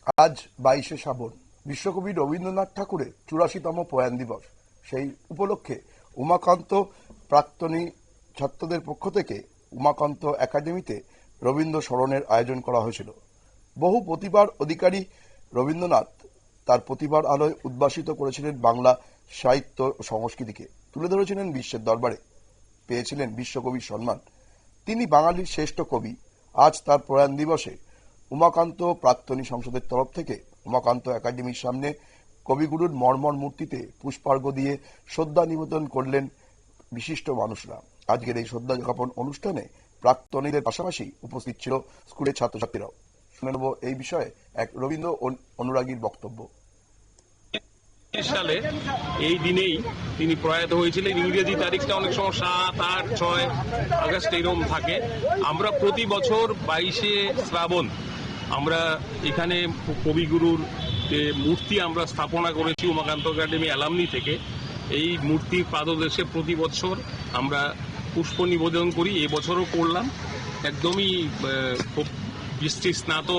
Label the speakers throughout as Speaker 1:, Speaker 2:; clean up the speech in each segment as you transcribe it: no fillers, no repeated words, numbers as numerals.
Speaker 1: আজ 22শে শ্রাবণ, বিশ্বকবি রবীন্দ্রনাথ ঠাকুরের 84তম প্রয়াণ দিবস। সেই উপলক্ষে উমাকান্ত প্রাক্তনী ছাত্রদের পক্ষ থেকে উমাকান্ত একাডেমিতে রবীন্দ্র স্মরণের আয়োজন করা হয়েছিল। বহু প্রতিভার অধিকারী রবীন্দ্রনাথ তার প্রতিভার আলোয় উদ্ভাসিত করেছিলেন বাংলা সাহিত্য ও সংস্কৃতিকে, তুলে ধরেছিলেন বিশ্বের দরবারে, পেয়েছিলেন বিশ্বকবির সম্মান। তিনি বাঙালির শ্রেষ্ঠ কবি। আজ তার প্রয়াণ দিবসে উমাকান্ত প্রাক্তনী সংসদের তরফ থেকে উমাকান্ত একাডেমির সামনে কবিগুরুর মর্মর মূর্তিতে পুষ্পার্ঘ্য দিয়ে শ্রদ্ধা নিবেদন করলেন বিশিষ্ট মানুষরা। আজকের এই শ্রদ্ধা জ্ঞাপন অনুষ্ঠানে প্রাক্তনীদের পাশাপাশি উপস্থিত ছিল স্কুলের ছাত্রছাত্রীরাও। শুনে নেব এই বিষয়ে এক রবীন্দ্র অনুরাগীর বক্তব্য।
Speaker 2: সালে এই দিনেই তিনি প্রয়াত হয়েছিলেন। ইংরেজি তারিখটা অনেক সময় 7, 8, 6 আগস্ট এরকম থাকে। আমরা প্রতি বছর 22শে শ্রাবণ আমরা এখানে কবিগুরুর মূর্তি আমরা স্থাপনা করেছি উমাকান্ত একাডেমি অ্যালামনি থেকে। এই মূর্তির পাদদেশে প্রতি বছর আমরা পুষ্প নিবেদন করি, এবছরও করলাম। একদমই খুব বৃষ্টি স্নাত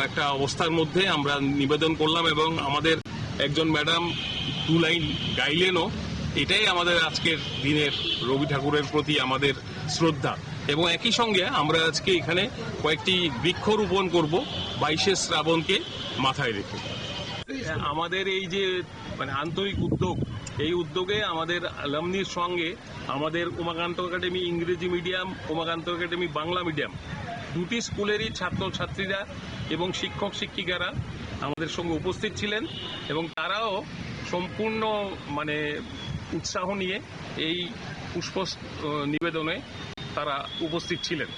Speaker 2: একটা অবস্থার মধ্যে আমরা নিবেদন করলাম এবং আমাদের একজন ম্যাডাম 2 লাইন গাইলেনও। এটাই আমাদের আজকের দিনের রবি ঠাকুরের প্রতি আমাদের শ্রদ্ধা। এবং একই সঙ্গে আমরা আজকে এখানে কয়েকটি বৃক্ষরোপণ করব 22শে শ্রাবণকে মাথায় রেখে। আমাদের এই যে আন্তরিক উদ্যোগ, এই উদ্যোগে আমাদের অ্যালামনির সঙ্গে আমাদের উমাকান্ত একাডেমি ইংরেজি medium, Umakanta academy Bangla medium দুটি স্কুলেরই ছাত্রছাত্রীরা এবং শিক্ষক শিক্ষিকারা আমাদের সঙ্গে উপস্থিত ছিলেন এবং তারাও সম্পূর্ণ উৎসাহ নিয়ে এই পুষ্প নিবেদনে তারা উপস্থিত ছিলেন।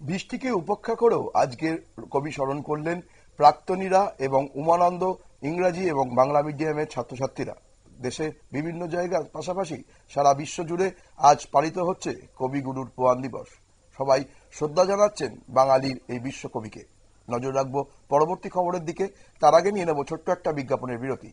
Speaker 1: বৃষ্টিকে উপেক্ষা করেও আজকের কবি স্মরণ করলেন প্রাক্তনীরা এবং উমানন্দ ইংরাজি এবং বাংলা মিডিয়ামের ছাত্রছাত্রীরা। দেশের বিভিন্ন জায়গার পাশাপাশি সারা বিশ্ব জুড়ে আজ পালিত হচ্ছে কবিগুরুর প্রয়াণ দিবস। সবাই শ্রদ্ধা জানাচ্ছেন বাঙালির এই বিশ্বকবিকে। নজর রাখবো পরবর্তী খবরের দিকে। তার আগে নিয়ে নেব ছোট্ট একটা বিজ্ঞাপনের বিরতি।